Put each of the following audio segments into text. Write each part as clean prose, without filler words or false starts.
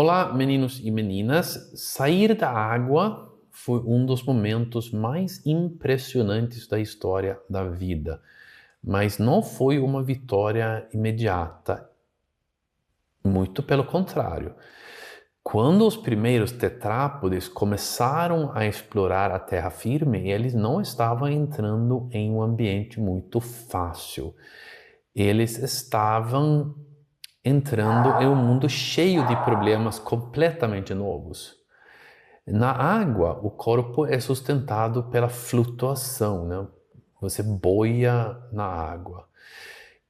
Olá, meninos e meninas. Sair da água foi um dos momentos mais impressionantes da história da vida, mas não foi uma vitória imediata. Muito pelo contrário. Quando os primeiros tetrápodes começaram a explorar a terra firme, eles não estavam entrando em um ambiente muito fácil. Eles estavam entrando em um mundo cheio de problemas completamente novos. Na água, o corpo é sustentado pela flutuação, né? Você boia na água.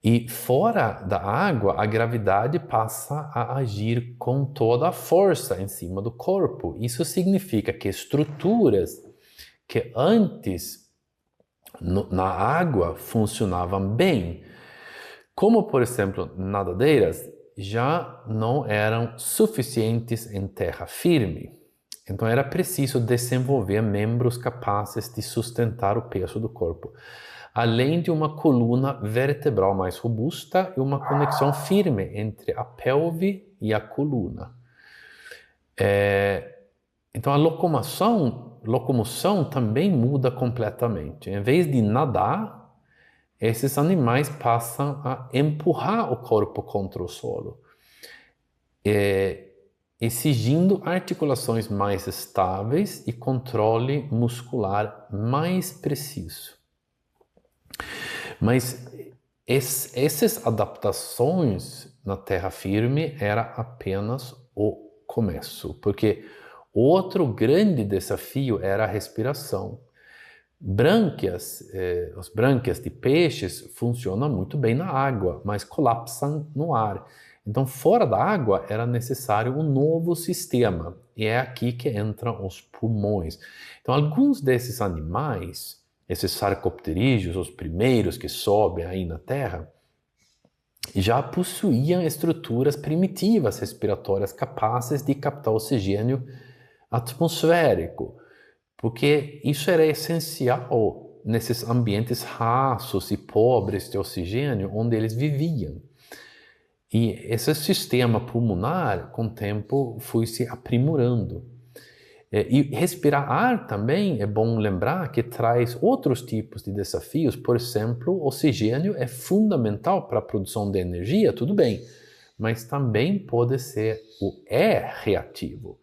E fora da água, a gravidade passa a agir com toda a força em cima do corpo. Isso significa que estruturas que antes na água funcionavam bem, como por exemplo nadadeiras, já não eram suficientes em terra firme. Então era preciso desenvolver membros capazes de sustentar o peso do corpo, além de uma coluna vertebral mais robusta e uma conexão firme entre a pelve e a coluna. Então a locomoção também muda completamente. Em vez de nadar, esses animais passam a empurrar o corpo contra o solo, exigindo articulações mais estáveis e controle muscular mais preciso. Mas essas adaptações na terra firme era apenas o começo, porque outro grande desafio era a respiração. As brânquias de peixes funcionam muito bem na água, mas colapsam no ar. Então, fora da água, era necessário um novo sistema, e é aqui que entram os pulmões. Então, alguns desses animais, esses sarcopterídeos, os primeiros que sobem aí na Terra, já possuíam estruturas primitivas respiratórias capazes de captar oxigênio atmosférico, porque isso era essencial nesses ambientes rasos e pobres de oxigênio onde eles viviam. E esse sistema pulmonar, com o tempo, foi se aprimorando. E respirar ar também é bom lembrar que traz outros tipos de desafios. Por exemplo, o oxigênio é fundamental para a produção de energia, tudo bem, mas também pode ser reativo.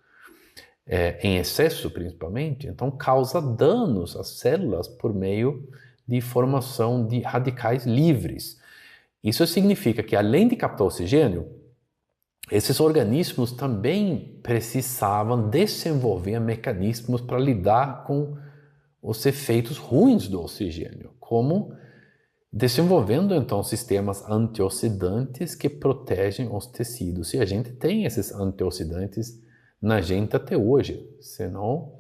Em excesso principalmente, então causa danos às células por meio de formação de radicais livres. Isso significa que além de captar oxigênio, esses organismos também precisavam desenvolver mecanismos para lidar com os efeitos ruins do oxigênio, como desenvolvendo então sistemas antioxidantes que protegem os tecidos. E a gente tem esses antioxidantes na gente até hoje, senão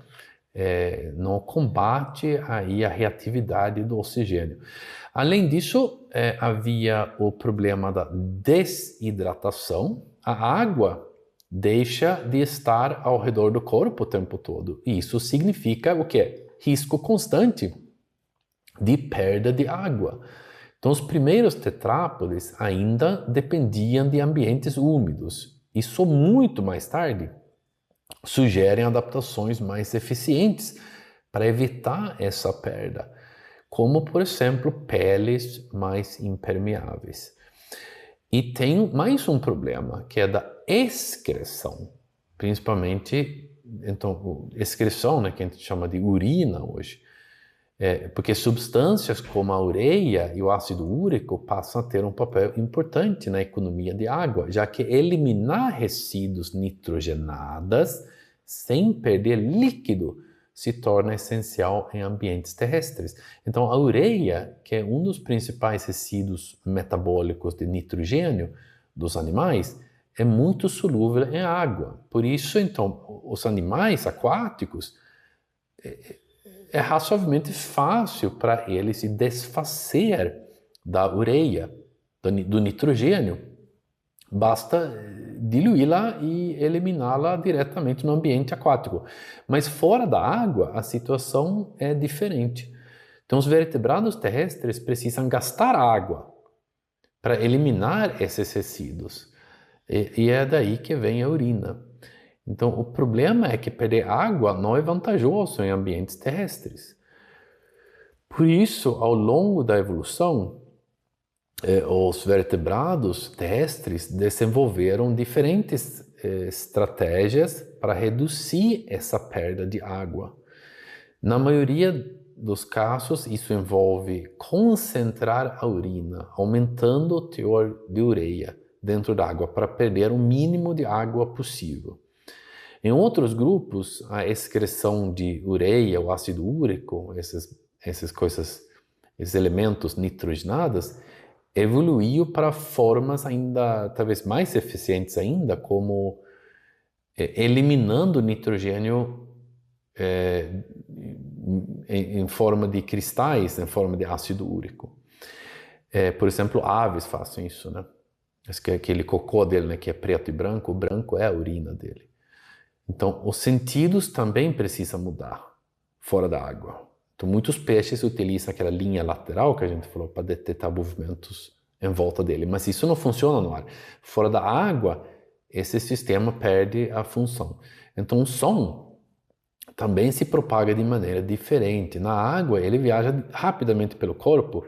não combate aí a reatividade do oxigênio. Além disso, havia o problema da desidratação. A água deixa de estar ao redor do corpo o tempo todo. E isso significa o quê? Risco constante de perda de água. Então, os primeiros tetrápodes ainda dependiam de ambientes úmidos. E só muito mais tarde sugerem adaptações mais eficientes para evitar essa perda, como, por exemplo, peles mais impermeáveis. E tem mais um problema, que é da excreção, principalmente, então, excreção, né, que a gente chama de urina hoje, porque substâncias como a ureia e o ácido úrico passam a ter um papel importante na economia de água, já que eliminar resíduos nitrogenados sem perder líquido se torna essencial em ambientes terrestres. Então, a ureia, que é um dos principais resíduos metabólicos de nitrogênio dos animais, é muito solúvel em água. Por isso, então, os animais aquáticos é razoavelmente fácil para ele se desfazer da ureia, do nitrogênio. Basta diluí-la e eliminá-la diretamente no ambiente aquático. Mas fora da água, a situação é diferente. Então, os vertebrados terrestres precisam gastar água para eliminar esses resíduos. E é daí que vem a urina. Então, o problema é que perder água não é vantajoso em ambientes terrestres. Por isso, ao longo da evolução, os vertebrados terrestres desenvolveram diferentes estratégias para reduzir essa perda de água. Na maioria dos casos, isso envolve concentrar a urina, aumentando o teor de ureia dentro da água para perder o mínimo de água possível. Em outros grupos, a excreção de ureia, o ácido úrico, esses elementos nitrogenados, evoluiu para formas ainda talvez mais eficientes ainda, como eliminando nitrogênio em forma de cristais, em forma de ácido úrico. Por exemplo, aves fazem isso, né? Aquele cocô dele, né, que é preto e branco, o branco é a urina dele. Então, os sentidos também precisam mudar fora da água. Então, muitos peixes utilizam aquela linha lateral que a gente falou para detectar movimentos em volta dele, mas isso não funciona no ar. Fora da água, esse sistema perde a função. Então, o som também se propaga de maneira diferente. Na água, ele viaja rapidamente pelo corpo,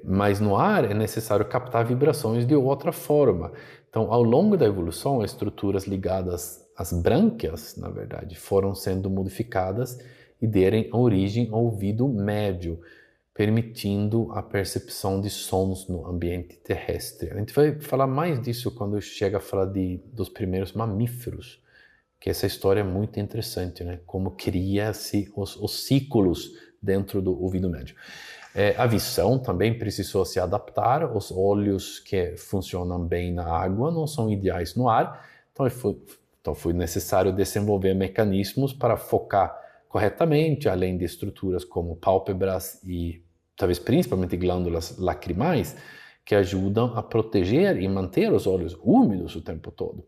mas no ar é necessário captar vibrações de outra forma. Então, ao longo da evolução, as estruturas ligadas às brânquias, na verdade, foram sendo modificadas e derem origem ao ouvido médio, permitindo a percepção de sons no ambiente terrestre. A gente vai falar mais disso quando chega a falar dos primeiros mamíferos, que essa história é muito interessante, né? Como cria-se os ciclos dentro do ouvido médio. A visão também precisou se adaptar. Os olhos que funcionam bem na água não são ideais no ar. Então foi necessário desenvolver mecanismos para focar corretamente, além de estruturas como pálpebras e talvez principalmente glândulas lacrimais, que ajudam a proteger e manter os olhos úmidos o tempo todo.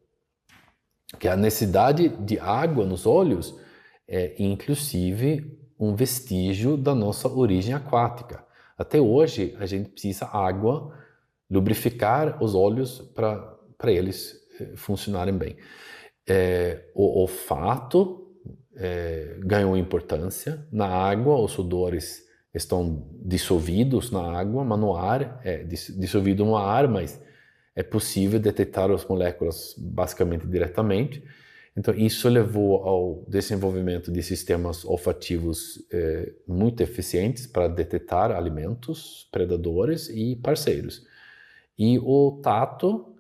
Que a necessidade de água nos olhos é inclusive um vestígio da nossa origem aquática. Até hoje a gente precisa água, lubrificar os olhos para eles funcionarem bem. O olfato ganhou importância. Na água, os odores estão dissolvidos na água, mas no ar, dissolvido no ar, mas é possível detectar as moléculas basicamente diretamente. Então, isso levou ao desenvolvimento de sistemas olfativos muito eficientes para detectar alimentos, predadores e parceiros. E o tato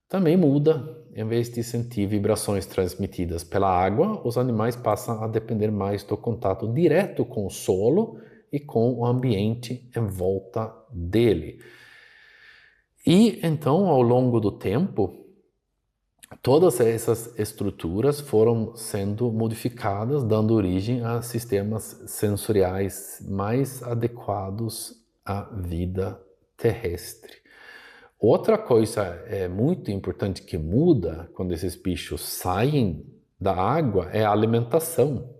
também muda. Em vez de sentir vibrações transmitidas pela água, os animais passam a depender mais do contato direto com o solo e com o ambiente em volta dele. E então, ao longo do tempo, todas essas estruturas foram sendo modificadas, dando origem a sistemas sensoriais mais adequados à vida terrestre. Outra coisa muito importante que muda quando esses bichos saem da água é a alimentação.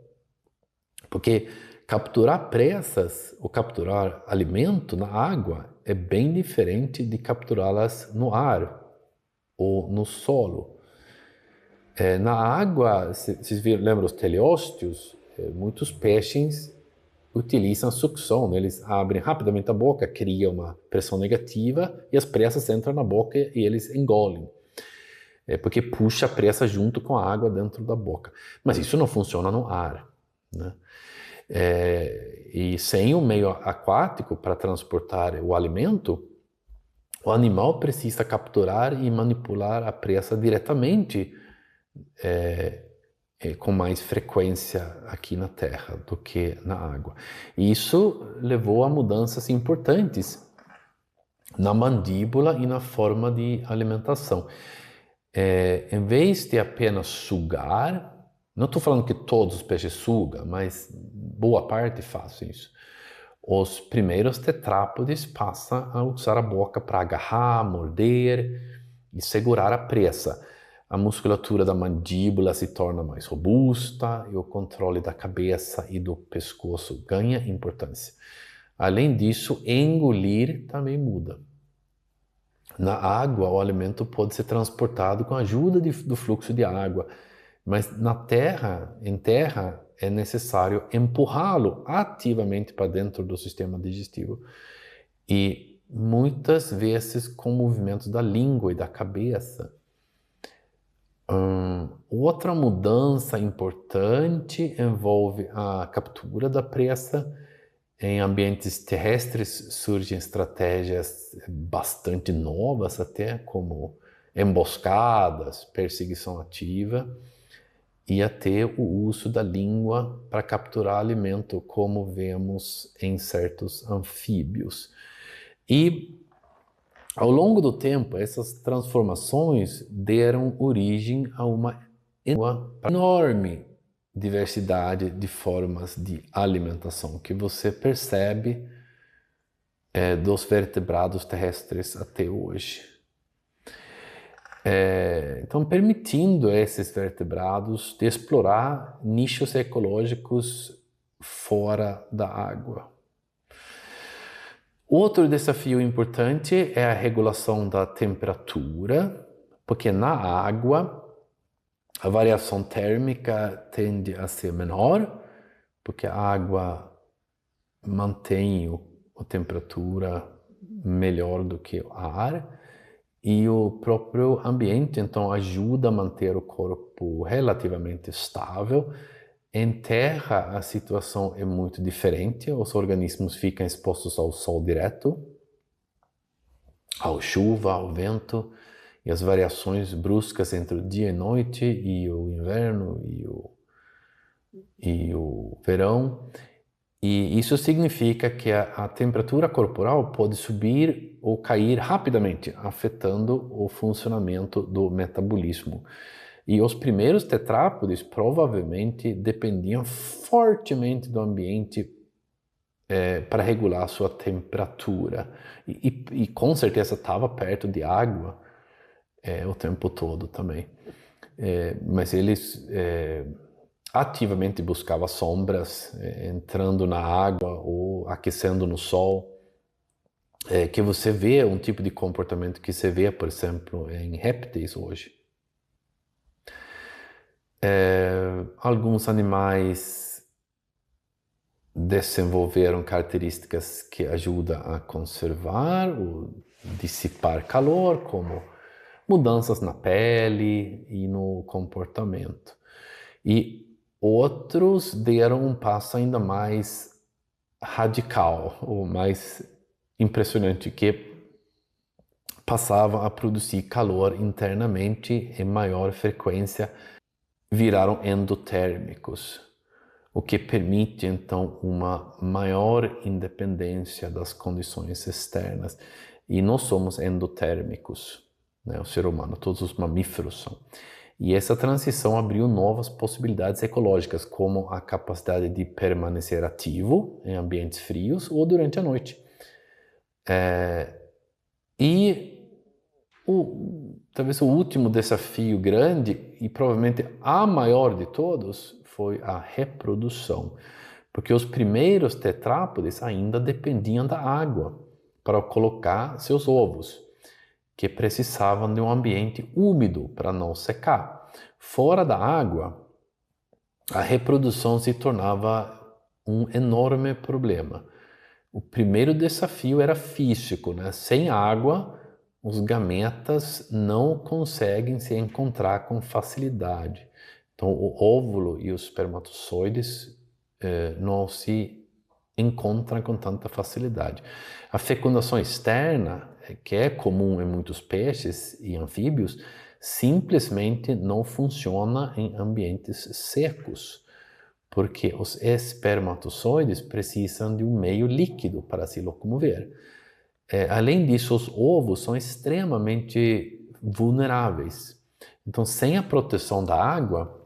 Porque capturar presas ou capturar alimento na água é bem diferente de capturá-las no ar ou no solo. Na água, vocês lembram os teleósteos? Muitos peixes utilizam sucção, eles abrem rapidamente a boca, criam uma pressão negativa e as presas entram na boca e eles engolem. Porque puxa a presa junto com a água dentro da boca. Mas isso não funciona no ar, né? E sem o meio aquático para transportar o alimento, o animal precisa capturar e manipular a presa diretamente com mais frequência aqui na Terra do que na água. E isso levou a mudanças importantes na mandíbula e na forma de alimentação. Em vez de apenas sugar, não estou falando que todos os peixes sugam, mas boa parte fazem isso. Os primeiros tetrápodes passam a usar a boca para agarrar, morder e segurar a presa. A musculatura da mandíbula se torna mais robusta e o controle da cabeça e do pescoço ganha importância. Além disso, engolir também muda. Na água, o alimento pode ser transportado com a ajuda do fluxo de água, Mas em terra, é necessário empurrá-lo ativamente para dentro do sistema digestivo. E muitas vezes com movimentos da língua e da cabeça. Outra mudança importante envolve a captura da presa. Em ambientes terrestres surgem estratégias bastante novas até, como emboscadas, perseguição ativa e até o uso da língua para capturar alimento, como vemos em certos anfíbios. E ao longo do tempo, essas transformações deram origem a uma enorme diversidade de formas de alimentação que você percebe dos vertebrados terrestres até hoje. Então, permitindo a esses vertebrados de explorar nichos ecológicos fora da água. Outro desafio importante é a regulação da temperatura, porque na água a variação térmica tende a ser menor, porque a água mantém a temperatura melhor do que o ar, e o próprio ambiente então ajuda a manter o corpo relativamente estável. Em terra, a situação é muito diferente. Os organismos ficam expostos ao sol direto, à chuva, ao vento, e as variações bruscas entre o dia e noite, e o inverno e o verão. E isso significa que a temperatura corporal pode subir ou cair rapidamente, afetando o funcionamento do metabolismo. E os primeiros tetrápodes provavelmente dependiam fortemente do ambiente para regular a sua temperatura. E com certeza estava perto de água o tempo todo também. Mas eles ativamente buscavam sombras, entrando na água ou aquecendo no sol. Que você vê um tipo de comportamento que você vê, por exemplo, em répteis hoje. Alguns animais desenvolveram características que ajudam a conservar ou dissipar calor, como mudanças na pele e no comportamento. E outros deram um passo ainda mais radical, ou mais impressionante, que passavam a produzir calor internamente em maior frequência, viraram endotérmicos, o que permite então uma maior independência das condições externas. E nós somos endotérmicos, né? O ser humano, todos os mamíferos são. E essa transição abriu novas possibilidades ecológicas, como a capacidade de permanecer ativo em ambientes frios ou durante a noite. Talvez o último desafio grande, e provavelmente a maior de todos, foi a reprodução. Porque os primeiros tetrápodes ainda dependiam da água para colocar seus ovos, que precisavam de um ambiente úmido para não secar. Fora da água, a reprodução se tornava um enorme problema. O primeiro desafio era físico, né? Sem água, os gametas não conseguem se encontrar com facilidade. Então, o óvulo e os espermatozoides não se encontram com tanta facilidade. A fecundação externa, que é comum em muitos peixes e anfíbios, simplesmente não funciona em ambientes secos, porque os espermatozoides precisam de um meio líquido para se locomover. Além disso, os ovos são extremamente vulneráveis. Então, sem a proteção da água,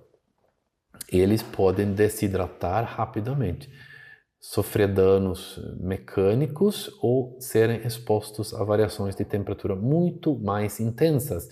eles podem desidratar rapidamente, sofrer danos mecânicos ou serem expostos a variações de temperatura muito mais intensas.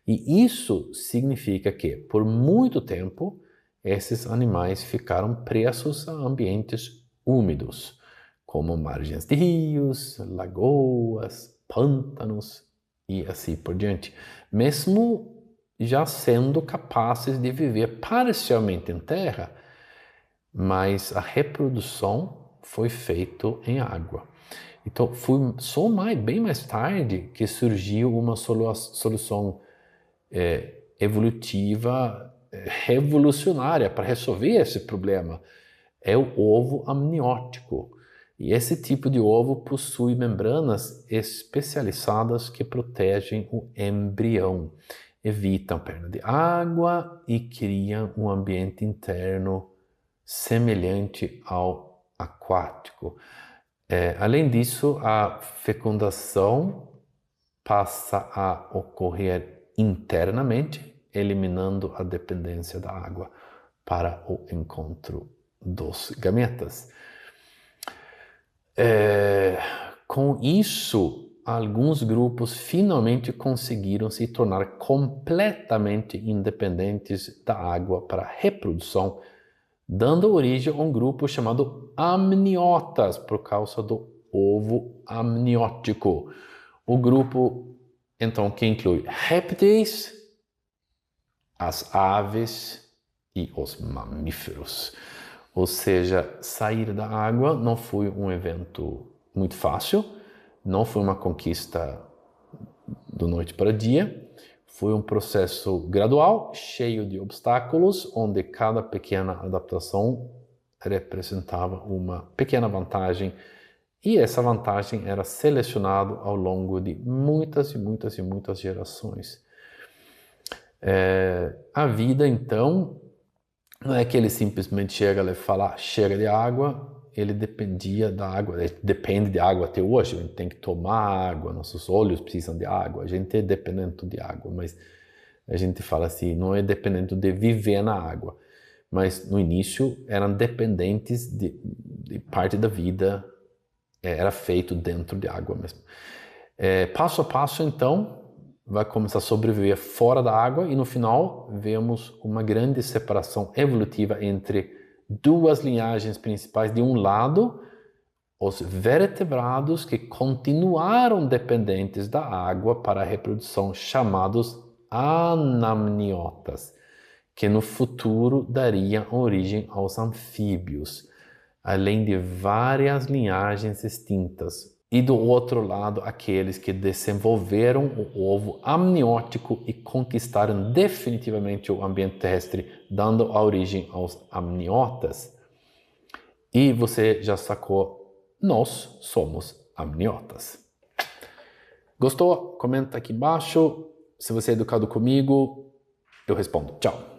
E isso significa que, por muito tempo, esses animais ficaram presos a ambientes úmidos, como margens de rios, lagoas, pântanos e assim por diante. Mesmo já sendo capazes de viver parcialmente em terra, mas a reprodução foi feita em água. Então, foi só bem mais tarde que surgiu uma solução evolutiva revolucionária para resolver esse problema. É o ovo amniótico. E esse tipo de ovo possui membranas especializadas que protegem o embrião, evitam perda de água e criam um ambiente interno semelhante ao aquático. Além disso, a fecundação passa a ocorrer internamente, eliminando a dependência da água para o encontro dos gametas. Com isso, alguns grupos finalmente conseguiram se tornar completamente independentes da água para a reprodução, dando origem a um grupo chamado amniotas, por causa do ovo amniótico. O grupo, então, que inclui répteis, as aves e os mamíferos. Ou seja, sair da água não foi um evento muito fácil, não foi uma conquista do noite para dia, foi um processo gradual, cheio de obstáculos, onde cada pequena adaptação representava uma pequena vantagem, e essa vantagem era selecionada ao longo de muitas e muitas e muitas gerações. A vida, então, não é que ele simplesmente chega e fala, chega de água, ele dependia da água, ele depende de água até hoje, a gente tem que tomar água, nossos olhos precisam de água, a gente é dependente de água, mas a gente fala assim, não é dependente de viver na água, mas no início eram dependentes de parte da vida, era feito dentro de água mesmo. Passo a passo, então, vai começar a sobreviver fora da água e no final vemos uma grande separação evolutiva entre duas linhagens principais. De um lado, os vertebrados que continuaram dependentes da água para a reprodução, chamados anamniotas, que no futuro dariam origem aos anfíbios, além de várias linhagens extintas. E do outro lado, aqueles que desenvolveram o ovo amniótico e conquistaram definitivamente o ambiente terrestre, dando a origem aos amniotas. E você já sacou, nós somos amniotas. Gostou? Comenta aqui embaixo. Se você é educado comigo, eu respondo. Tchau!